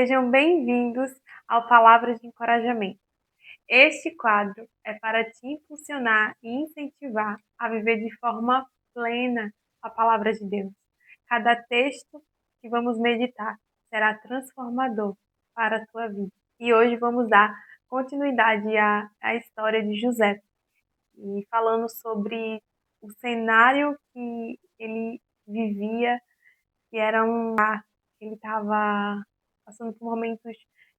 Sejam bem-vindos ao Palavras de Encorajamento. Este quadro é para te impulsionar e incentivar a viver de forma plena a Palavra de Deus. Cada texto que vamos meditar será transformador para a tua vida. E hoje vamos dar continuidade à história de José, e falando sobre o cenário que ele vivia, que era ele estava passando por momentos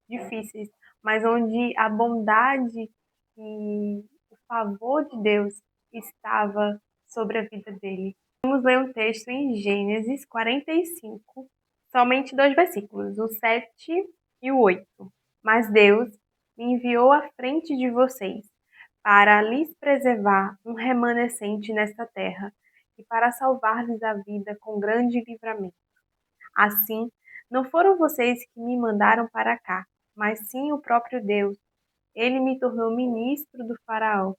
difíceis, mas onde a bondade e o favor de Deus estava sobre a vida dele. Vamos ler um texto em Gênesis 45, somente 2 versículos, o 7 e o 8. Mas Deus me enviou à frente de vocês para lhes preservar um remanescente nesta terra e para salvar-lhes a vida com grande livramento. Assim, não foram vocês que me mandaram para cá, mas sim o próprio Deus. Ele me tornou ministro do Faraó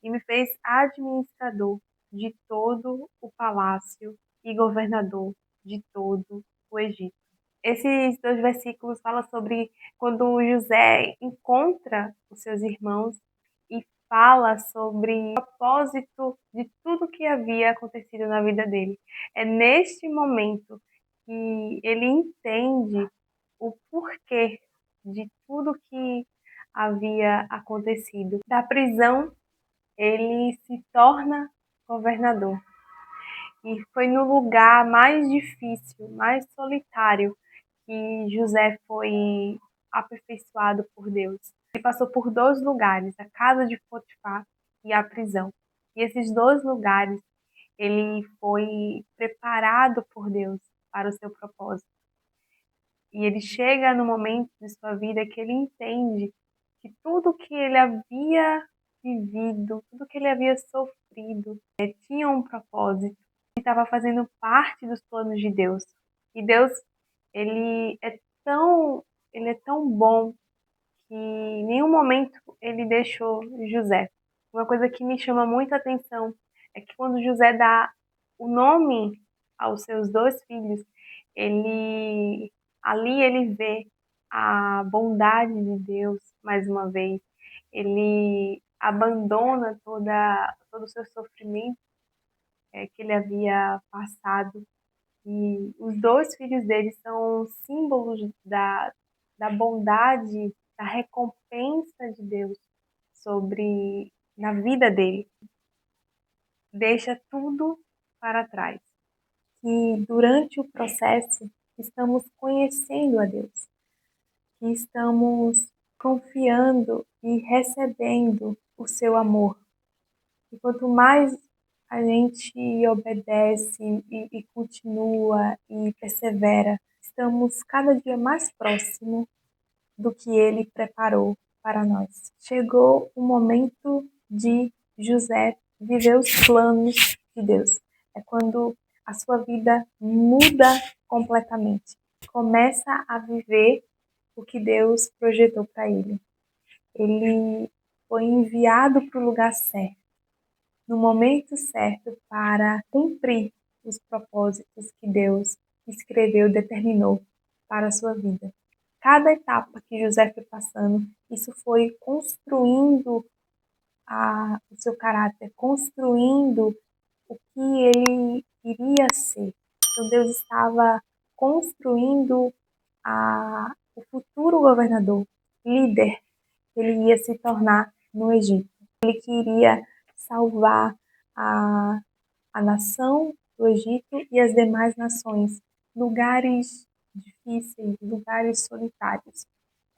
e me fez administrador de todo o palácio e governador de todo o Egito. Esses 2 versículos falam sobre quando José encontra os seus irmãos e fala sobre o propósito de tudo que havia acontecido na vida dele. É neste momento que ele entende o porquê de tudo que havia acontecido. Da prisão, ele se torna governador. E foi no lugar mais difícil, mais solitário, que José foi aperfeiçoado por Deus. Ele passou por 2 lugares, a casa de Potifar e a prisão. E esses 2 lugares, ele foi preparado por Deus para o seu propósito. E ele chega no momento de sua vida que ele entende que tudo que ele havia vivido, tudo que ele havia sofrido, tinha um propósito. Ele estava fazendo parte dos planos de Deus. E Deus, ele é tão bom que em nenhum momento ele deixou José. Uma coisa que me chama muita atenção é que quando José dá o nome aos seus 2 filhos, ele vê a bondade de Deus mais uma vez. Ele abandona todo o seu sofrimento que ele havia passado. E os 2 filhos dele são símbolos da bondade, da recompensa de Deus na vida dele. Deixa tudo para trás. E durante o processo estamos conhecendo a Deus, que estamos confiando e recebendo o seu amor. E quanto mais a gente obedece e continua e persevera, estamos cada dia mais próximo do que ele preparou para nós. Chegou o momento de José viver os planos de Deus. É quando a sua vida muda completamente. Começa a viver o que Deus projetou para ele. Ele foi enviado para o lugar certo, no momento certo, para cumprir os propósitos que Deus escreveu, determinou para a sua vida. Cada etapa que José foi passando, isso foi construindo o seu caráter, construindo o que ele iria ser. Então Deus estava construindo o futuro governador, líder, que ele ia se tornar no Egito. Ele queria salvar a nação do Egito e as demais nações, lugares difíceis, lugares solitários.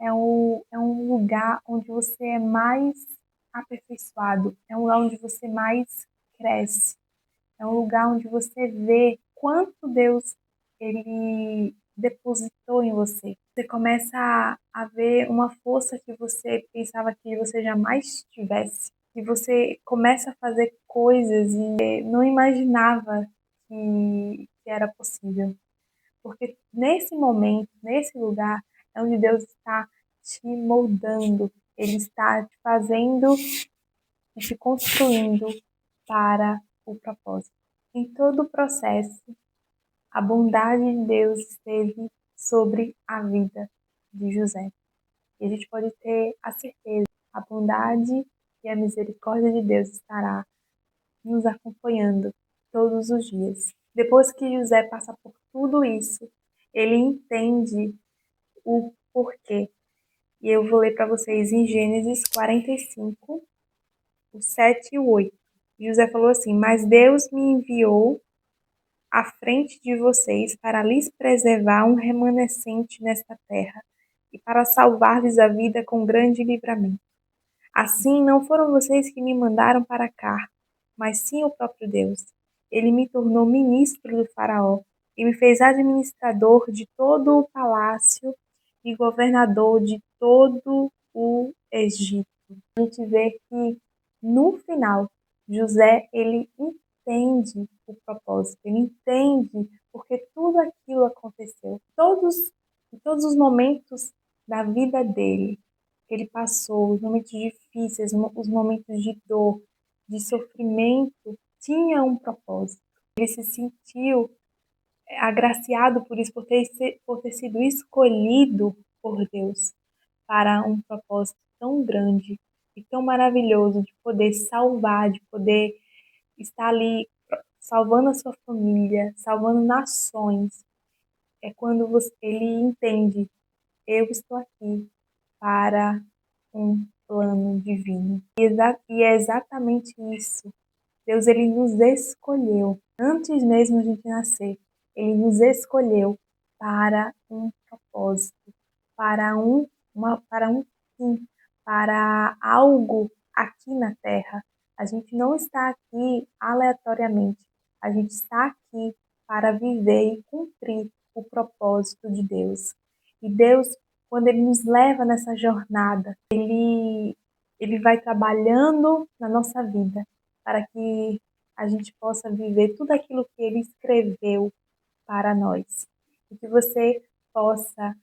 É um lugar onde você é mais aperfeiçoado, é um lugar onde você mais cresce, é um lugar onde você vê quanto Deus ele depositou em você. Você começa a ver uma força que você pensava que você jamais tivesse. E você começa a fazer coisas e não imaginava que era possível. Porque nesse momento, nesse lugar, é onde Deus está te moldando. Ele está te fazendo e te construindo para o propósito. Em todo o processo, a bondade de Deus esteve sobre a vida de José. E a gente pode ter a certeza, a bondade e a misericórdia de Deus estará nos acompanhando todos os dias. Depois que José passa por tudo isso, ele entende o porquê. E eu vou ler para vocês em Gênesis 45, o 7 e o 8. José falou assim: Mas Deus me enviou à frente de vocês para lhes preservar um remanescente nesta terra e para salvar-lhes a vida com grande livramento. Assim, não foram vocês que me mandaram para cá, mas sim o próprio Deus. Ele me tornou ministro do Faraó e me fez administrador de todo o palácio e governador de todo o Egito. A gente vê que no final José ele entende o propósito, ele entende porque tudo aquilo aconteceu. Todos os momentos da vida dele que ele passou, os momentos difíceis, os momentos de dor, de sofrimento, tinha um propósito. Ele se sentiu agraciado por isso, por ter sido escolhido por Deus para um propósito tão grande e tão maravilhoso de poder salvar, de poder estar ali salvando a sua família, salvando nações. É quando ele entende, eu estou aqui para um plano divino. E é exatamente isso. Deus ele nos escolheu antes mesmo de a gente nascer. Ele nos escolheu para um propósito, para um fim, para algo aqui na Terra. A gente não está aqui aleatoriamente. A gente está aqui para viver e cumprir o propósito de Deus. E Deus, quando Ele nos leva nessa jornada, Ele vai trabalhando na nossa vida para que a gente possa viver tudo aquilo que Ele escreveu para nós. E que você possa,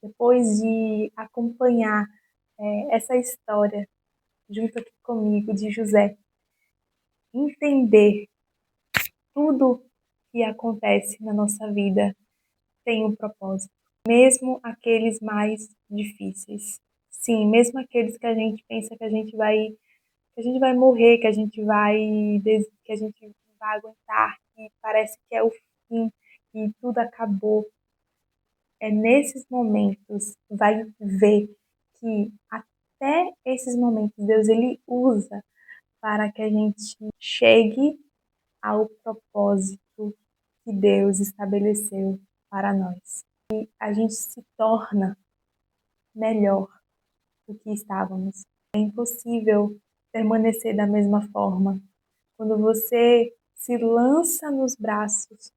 depois de acompanhar essa história junto aqui comigo de José, entender tudo que acontece na nossa vida tem um propósito, mesmo aqueles mais difíceis. Sim, mesmo aqueles que a gente pensa que a gente vai morrer, que a gente vai aguentar, que parece que é o fim, que tudo acabou. É nesses momentos, vai ver que até esses momentos Deus ele usa para que a gente chegue ao propósito que Deus estabeleceu para nós. E a gente se torna melhor do que estávamos. É impossível permanecer da mesma forma. Quando você se lança nos braços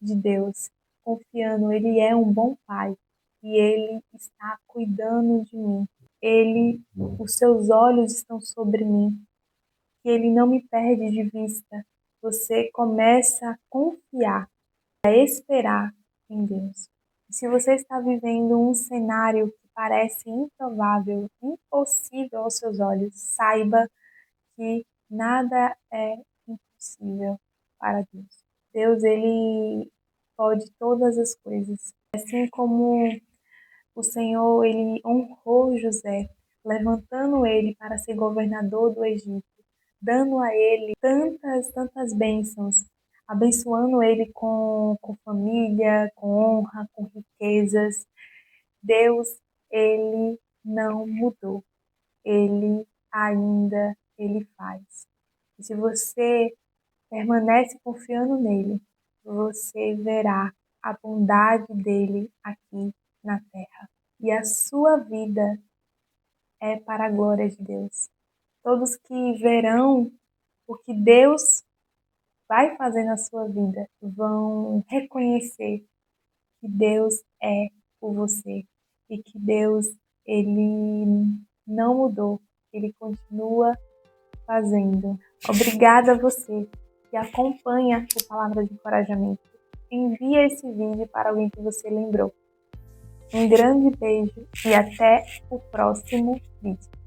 de Deus, confiando, Ele é um bom Pai e Ele está cuidando de mim. Os seus olhos estão sobre mim e Ele não me perde de vista. Você começa a confiar, a esperar em Deus. E se você está vivendo um cenário que parece improvável, impossível aos seus olhos, saiba que nada é impossível para Deus. Deus, ele pode todas as coisas. Assim como o Senhor, ele honrou José, levantando ele para ser governador do Egito, dando a ele tantas bênçãos, abençoando ele com família, com honra, com riquezas. Deus, ele não mudou. Ele faz. E se você permanece confiando nele, você verá a bondade dele aqui na terra. E a sua vida é para a glória de Deus. Todos que verão o que Deus vai fazer na sua vida vão reconhecer que Deus é por você e que Deus ele não mudou, ele continua fazendo. Obrigada a você que acompanha o Palavra de Encorajamento. Envia esse vídeo para alguém que você lembrou. Um grande beijo e até o próximo vídeo.